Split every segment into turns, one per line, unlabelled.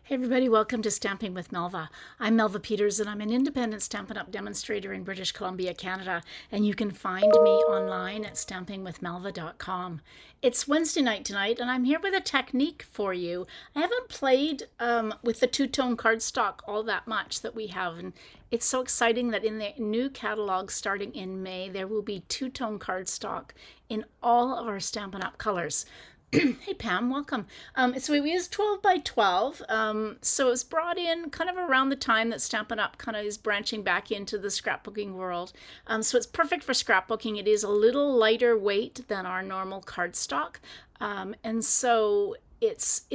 Hey everybody, welcome to Stamping with Melva. I'm Melva Peters and I'm an independent Stampin' Up! Demonstrator in British Columbia, Canada, and you can find me online at stampingwithmelva.com. It's Wednesday night tonight and I'm here with a technique for you. I haven't played with the two-tone cardstock all that much that we have, and it's so exciting that in the new catalog starting in May there will be two-tone cardstock in all of our Stampin' Up! Colors. Hey Pam, welcome. So we use 12 by 12. So it was brought in kind of around the time that Stampin' Up! Kind of is branching back into the scrapbooking world. So it's perfect for scrapbooking. It is a little lighter weight than our normal cardstock. And so it's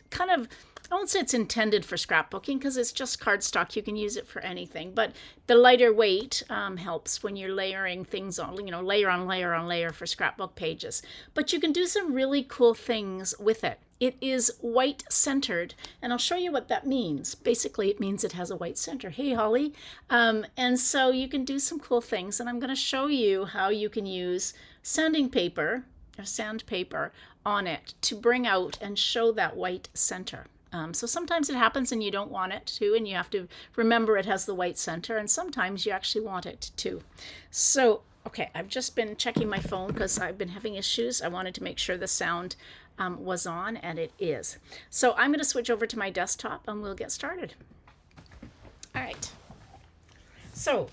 kind of, I won't say it's intended for scrapbooking because it's just cardstock. You can use it for anything, but the lighter weight helps when you're layering things on, layer on layer on layer for scrapbook pages. But you can do some really cool things with it. It is white centered, and I'll show you what that means. Basically, it means it has a white center. Hey, Holly. And so you can do some cool things, and I'm going to show you how you can use sanding paper or sandpaper on it to bring out and show that white center. So sometimes it happens and you don't want it to, and you have to remember it has the white center, and sometimes you actually want it to. So, okay, I've just been checking my phone because I've been having issues. I wanted to make sure the sound was on, and it is. So I'm going to switch over to my desktop and we'll get started. All right. So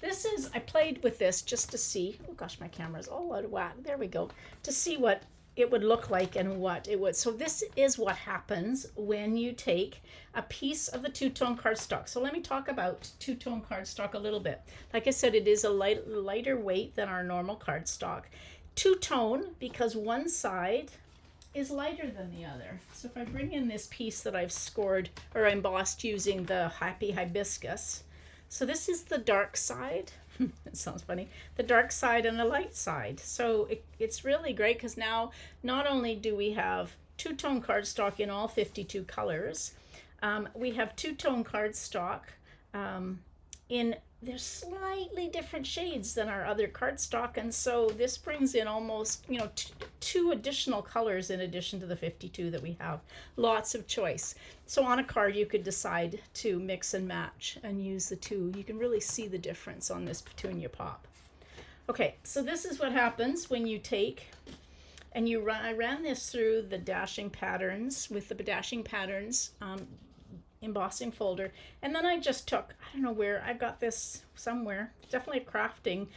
this is, I played with this just to see, oh gosh, my camera's all out of whack. There we go. To see what it would look like and what it would. So this is what happens when you take a piece of the two-tone cardstock. So let me talk about two-tone cardstock a little bit. Like I said, it is a lighter weight than our normal cardstock. Two-tone because one side is lighter than the other. So if I bring in this piece that I've scored or embossed using the Happy Hibiscus, so this is the dark side. It sounds funny. The dark side and the light side. So it's really great because now not only do we have two-tone cardstock in all 52 colors, we have two-tone cardstock in there's slightly different shades than our other cardstock, and so this brings in almost two additional colors in addition to the 52 that we have. Lots of choice. So on a card you could decide to mix and match and use the two. You can really see the difference on this Petunia Pop. Okay, so this is what happens when you take and you run. I ran this through the dashing patterns with the dashing patterns embossing folder, and then I just took, I don't know where I got this, somewhere, definitely a crafting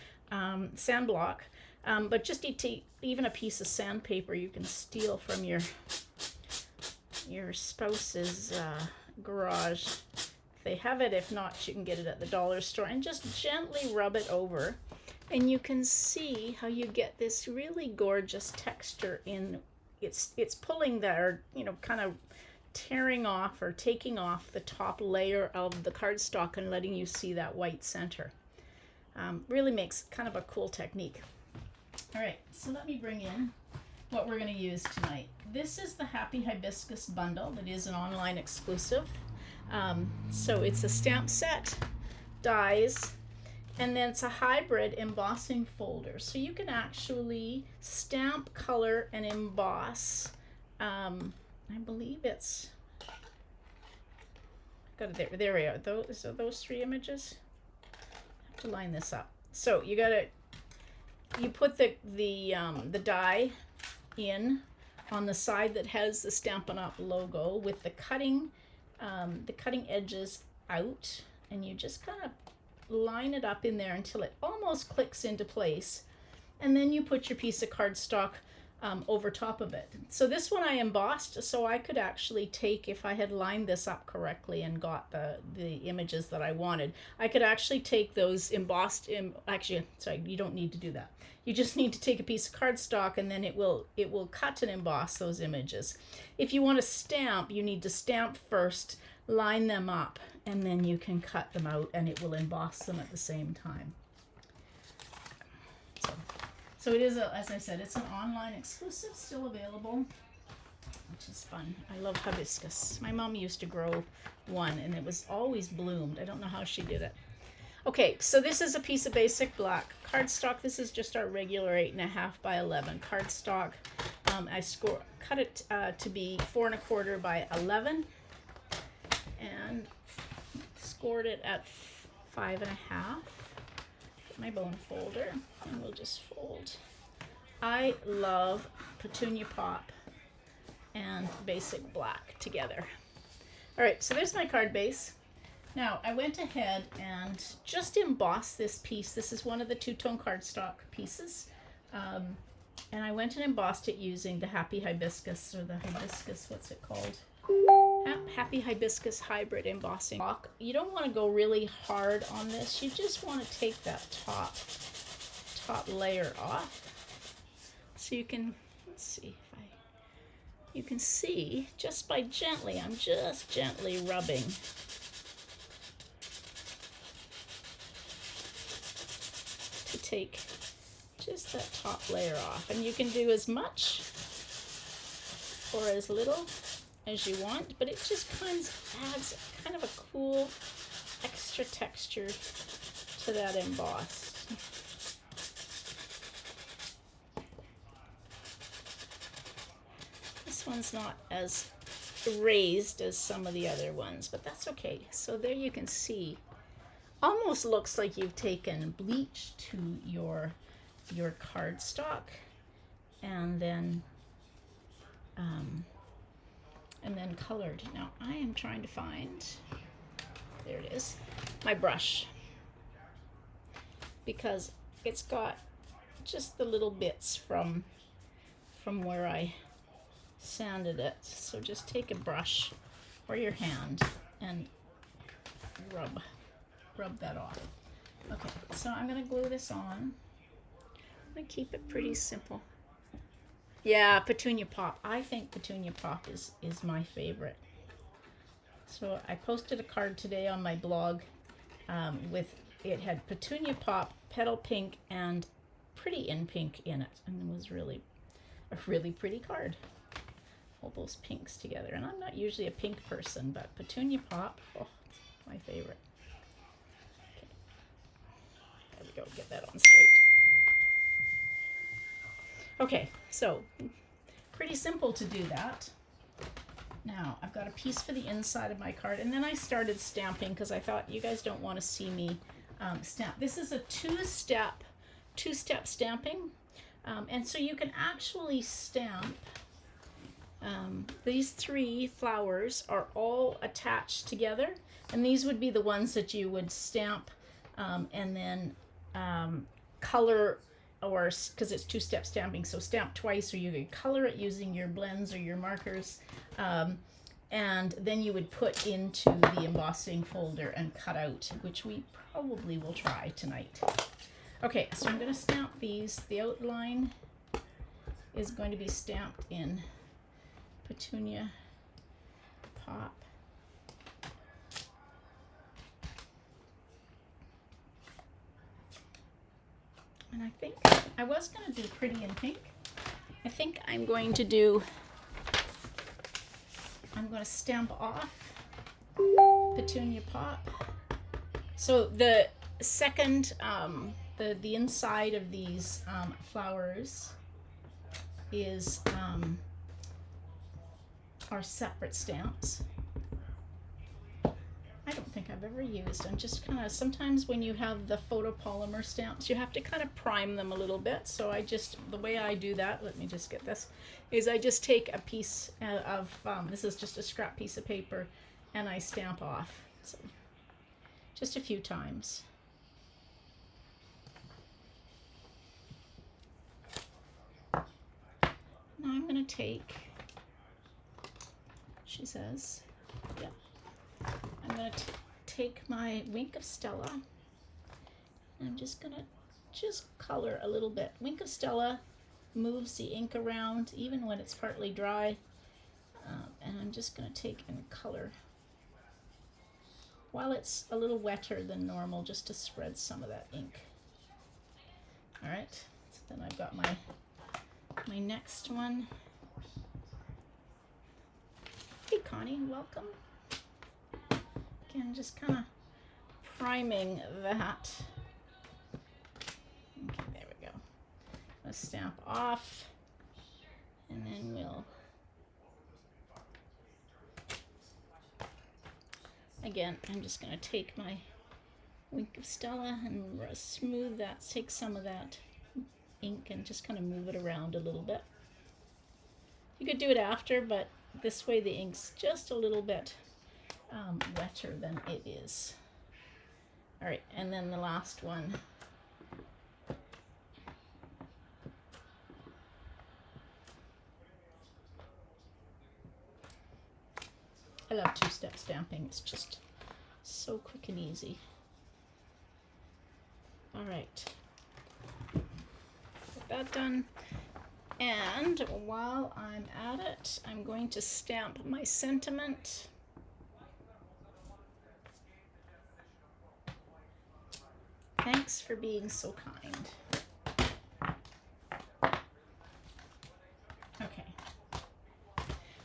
sand block, but just even a piece of sandpaper you can steal from your spouse's garage if they have it. If not, you can get it at the dollar store, and just gently rub it over, and you can see how you get this really gorgeous texture in it's pulling there, kind of tearing off or taking off the top layer of the cardstock and letting you see that white center. Really makes kind of a cool technique. All right, so let me bring in what we're going to use tonight. This is the Happy Hibiscus bundle that is an online exclusive. So it's a stamp set, dies, and then it's a hybrid embossing folder. So you can actually stamp, color, and emboss. I believe it's got it there we are. Those three images. I have to line this up. So you put the die in on the side that has the Stampin' Up! Logo with the cutting edges out, and you just kind of line it up in there until it almost clicks into place, and then you put your piece of cardstock over top of it. So this one I embossed, so I could actually take, if I had lined this up correctly and got the images that I wanted, I could actually take those embossed, actually, sorry, you don't need to do that. You just need to take a piece of cardstock and then it will cut and emboss those images. If you want to stamp, you need to stamp first, line them up, and then you can cut them out and it will emboss them at the same time. So it is, as I said, it's an online exclusive, still available, which is fun. I love hibiscus. My mom used to grow one, and it was always bloomed. I don't know how she did it. Okay, so this is a piece of basic black cardstock. This is just our regular 8.5 by 11 cardstock. I cut it to be 4 1/4 by 11. and scored it at 5.5. Get my bone folder, and we'll just fold. I love Petunia Pop and Basic Black together. All right, so there's my card base. Now I went ahead and just embossed this piece. This is one of the two-tone cardstock pieces. And I went and embossed it using the Happy Hibiscus, or the Hibiscus, what's it called? Happy Hibiscus Hybrid Embossing. You don't want to go really hard on this. You just want to take that top layer off. So you can, let's see if you can see just by gently, I'm just gently rubbing. To take just that top layer off. And you can do as much or as little as you want, but it just kind of adds kind of a cool extra texture to that emboss. This one's not as raised as some of the other ones, but that's okay. So there you can see, almost looks like you've taken bleach to your cardstock and then colored. Now I am trying to find, there it is, my brush, because it's got just the little bits from where I sanded it. So just take a brush or your hand and rub that off. Okay, so I'm gonna glue this on. I'm gonna keep it pretty simple. Yeah, Petunia Pop. I think Petunia Pop is my favorite. So I posted a card today on my blog it had Petunia Pop, Petal Pink, and Pretty in Pink in it. And it was really a really pretty card. All those pinks together. And I'm not usually a pink person, but Petunia Pop, oh, it's my favorite. Okay. There we go, get that on straight. Okay, so pretty simple to do that. Now I've got a piece for the inside of my card, and then I started stamping because I thought you guys don't want to see me stamp. This is a two-step stamping, and so you can actually stamp. These three flowers are all attached together, and these would be the ones that you would stamp and then color, or because it's two-step stamping, so stamp twice, or you could color it using your blends or your markers, and then you would put into the embossing folder and cut out, which we probably will try tonight. Okay, so I'm going to stamp these. The outline is going to be stamped in Petunia Pop. And I think I was going to do Pretty in Pink. I think I'm going to stamp off Petunia Pop. So the second, the inside of these flowers is are separate stamps. I don't think I've ever used. I'm just kind of, sometimes when you have the photopolymer stamps, you have to kind of prime them a little bit. So the way I do that, let me just get this, is I just take a piece of, this is just a scrap piece of paper, and I stamp off. So just a few times. Now I'm going to take, she says, yeah. I'm going to take my Wink of Stella, and I'm just going to color a little bit. Wink of Stella moves the ink around even when it's partly dry, and I'm just going to take and color while it's a little wetter than normal, just to spread some of that ink. All right, so then I've got my next one. Hey Connie, welcome. Again, just kind of priming that. Okay, there we go. Let's stamp off, and then we'll again, I'm just going to take my Wink of Stella and smooth that, take some of that ink and just kind of move it around a little bit. You could do it after, but this way the ink's just a little bit wetter than it is. All right, and then the last one. I love two-step stamping. It's just so quick and easy. All right, get that done. And while I'm at it, I'm going to stamp my sentiment. Thanks for being so kind. Okay.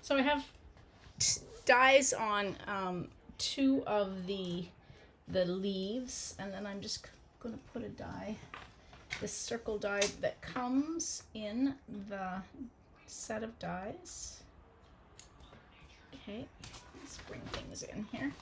So I have dies on two of the leaves, and then I'm just going to put a die, this circle die that comes in the set of dies. Okay, let's bring things in here.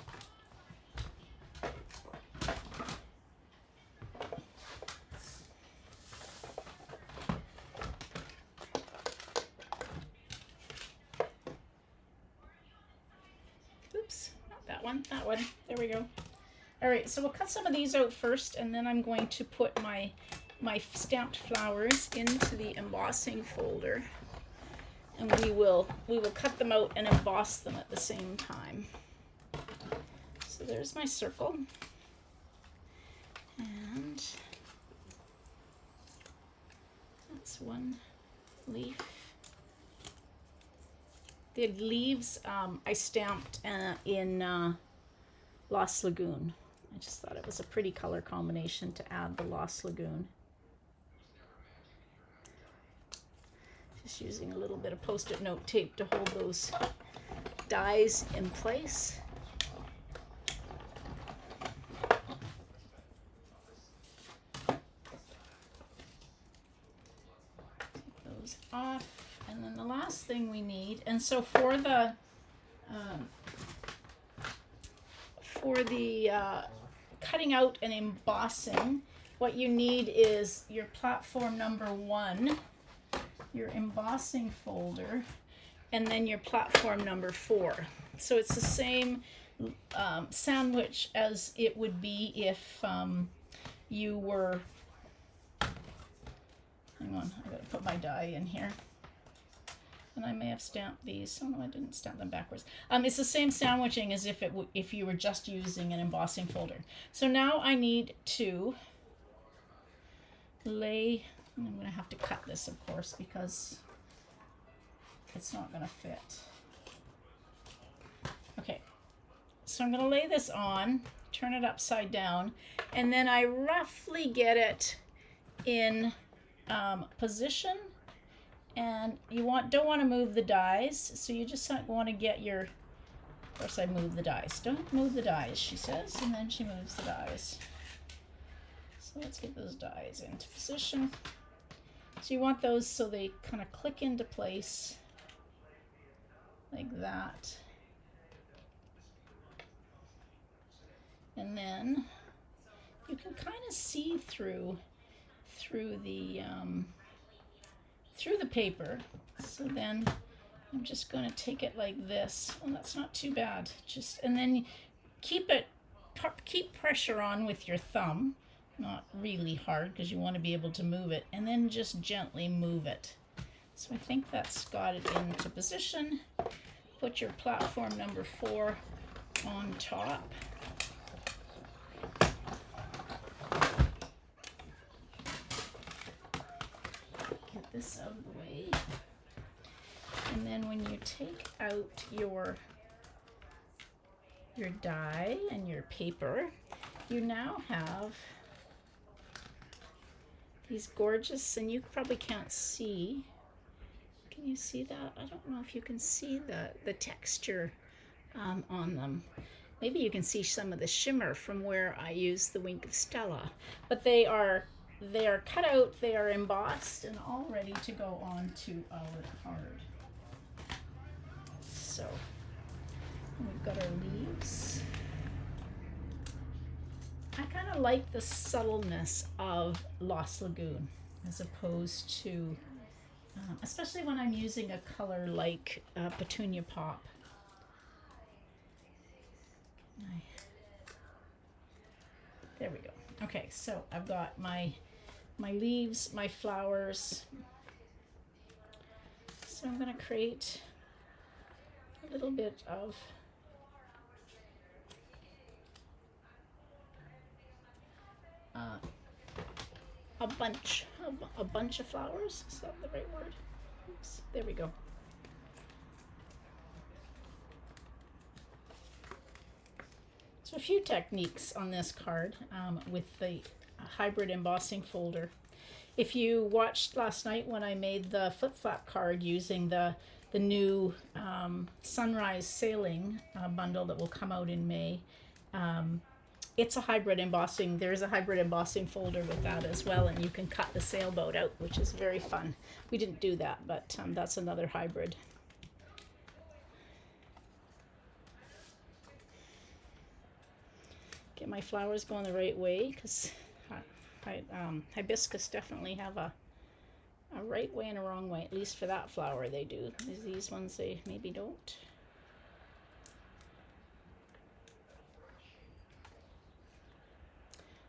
Oops, not that one, that one. There we go. All right, so we'll cut some of these out first, and then I'm going to put my stamped flowers into the embossing folder, and we will cut them out and emboss them at the same time. So there's my circle, and that's one leaf. The leaves I stamped in Lost Lagoon. I just thought it was a pretty color combination to add the Lost Lagoon. Just using a little bit of Post-it note tape to hold those dies in place. Take those off. And then the last thing we need, and so for the cutting out and embossing, what you need is your platform number 1, your embossing folder, and then your platform number 4. So it's the same sandwich as it would be if you were, hang on, I gotta put my die in here. And I may have stamped these. Oh no, I didn't stamp them backwards. It's the same sandwiching as if you were just using an embossing folder. So now I need to lay. I'm going to have to cut this, of course, because it's not going to fit. Okay, so I'm going to lay this on, turn it upside down, and then I roughly get it in position. And you don't want to move the dies, so you just want to get your, of course I move the dies. Don't move the dies, she says, and then she moves the dies. So let's get those dies into position. So you want those so they kind of click into place like that. And then you can kind of see through the paper. So then I'm just going to take it like this. Well, that's not too bad. Just, and then keep pressure on with your thumb, not really hard because you want to be able to move it, and then just gently move it. So I think that's got it into position. Put your platform number 4 on top. This out of the way, and then when you take out your die and your paper, you now have these gorgeous, and you probably can't see, can you see that? I don't know if you can see the texture on them. Maybe you can see some of the shimmer from where I use the Wink of Stella, but they are cut out, they are embossed, and all ready to go on to our card. So we've got our leaves. I kind of like the subtleness of Lost Lagoon as opposed to, especially when I'm using a color like Petunia Pop. There we go. Okay, so I've got my leaves, my flowers. So I'm going to create a little bit of a bunch of flowers. Is that the right word? Oops, there we go. So a few techniques on this card with the hybrid embossing folder. If you watched last night when I made the flip flap card using the new Sunrise Sailing bundle that will come out in May, it's a hybrid embossing. There's a hybrid embossing folder with that as well, and you can cut the sailboat out, which is very fun. We didn't do that, but that's another hybrid. Get my flowers going the right way, because hibiscus definitely have a right way and a wrong way. At least for that flower they do. These ones they maybe don't.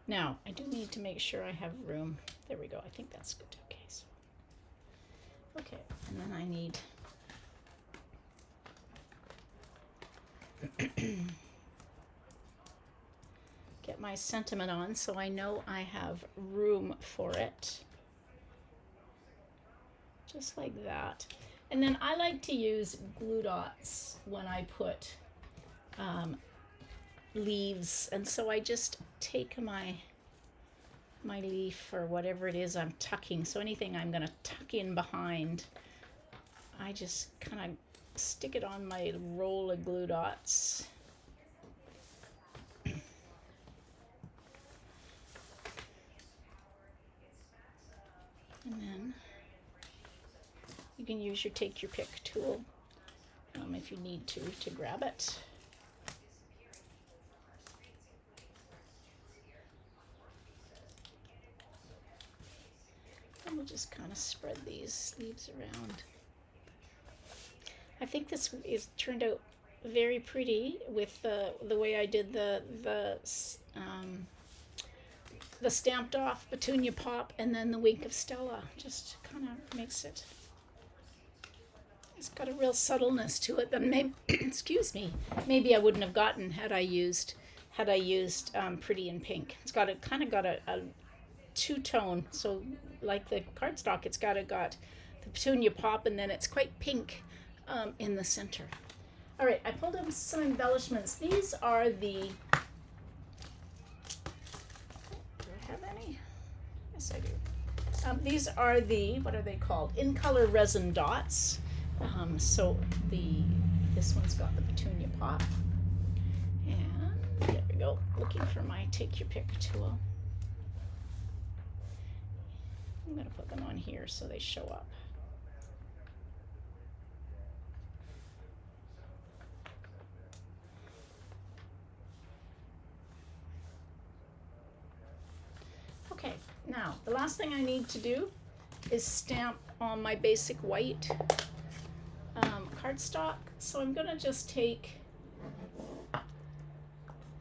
Now, I do need to make sure I have room. There we go. I think that's good. Okay, so. Okay, and then I need get my sentiment on so I know I have room for it. Just like that. And then I like to use glue dots when I put leaves, and so I just take my leaf or whatever it is I'm tucking, so anything I'm going to tuck in behind, I just kind of stick it on my roll of glue dots. And then you can use your take your pick tool if you need to grab it. And we'll just kind of spread these leaves around. I think this is turned out very pretty with the way I did the stamped off Petunia Pop and then the Wink of Stella. Just kind of makes it. It's got a real subtleness to it that maybe, excuse me, maybe I wouldn't have gotten had I used Pretty in Pink. It's got a two-tone, so like the cardstock, it's got the Petunia Pop, and then it's quite pink in the center. All right, I pulled up some embellishments. These are the, do I have any? Yes, I do. These are the, what are they called? In color resin dots. So this one's got the Petunia Pop, and there we go. Looking for my take your pick tool. I'm going to put them on here so they show up. Okay, now the last thing I need to do is stamp on my basic white cardstock. So I'm going to just take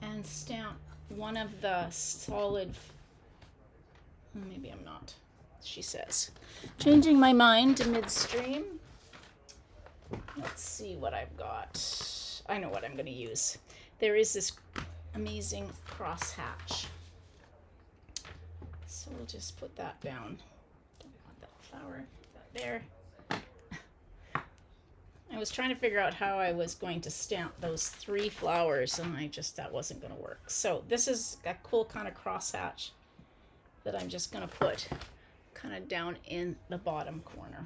and stamp one of the solid, maybe I'm not, she says. Changing my mind to midstream. Let's see what I've got. I know what I'm going to use. There is this amazing crosshatch. So we'll just put that down. Don't want that flower, that there. I was trying to figure out how I was going to stamp those 3 flowers, and that wasn't going to work. So this is a cool kind of crosshatch that I'm just going to put kind of down in the bottom corner.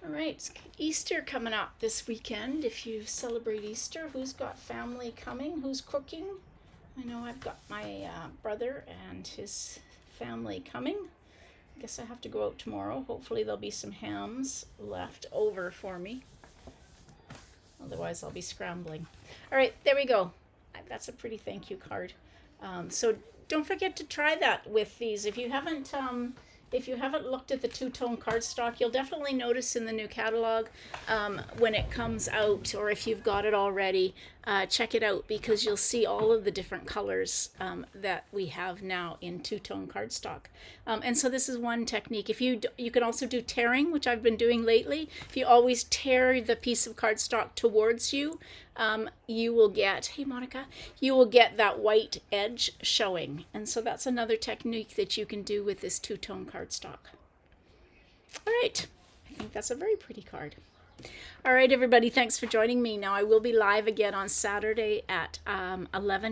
All right, it's Easter coming up this weekend. If you celebrate Easter, who's got family coming? Who's cooking? I know I've got my brother and his family coming. guess I have to go out tomorrow. Hopefully there'll be some hams left over for me. Otherwise I'll be scrambling. All right, there we go. That's a pretty thank you card. So don't forget to try that with these. If you haven't looked at the two-tone cardstock, you'll definitely notice in the new catalog when it comes out, or if you've got it already, check it out, because you'll see all of the different colors that we have now in two-tone cardstock. And so this is one technique. If you can also do tearing, which I've been doing lately. If you always tear the piece of cardstock towards you, you will get, hey Monica, you will get that white edge showing. And so that's another technique that you can do with this two-tone cardstock. All right, I think that's a very pretty card. All right, everybody, thanks for joining me. Now I will be live again on Saturday at 11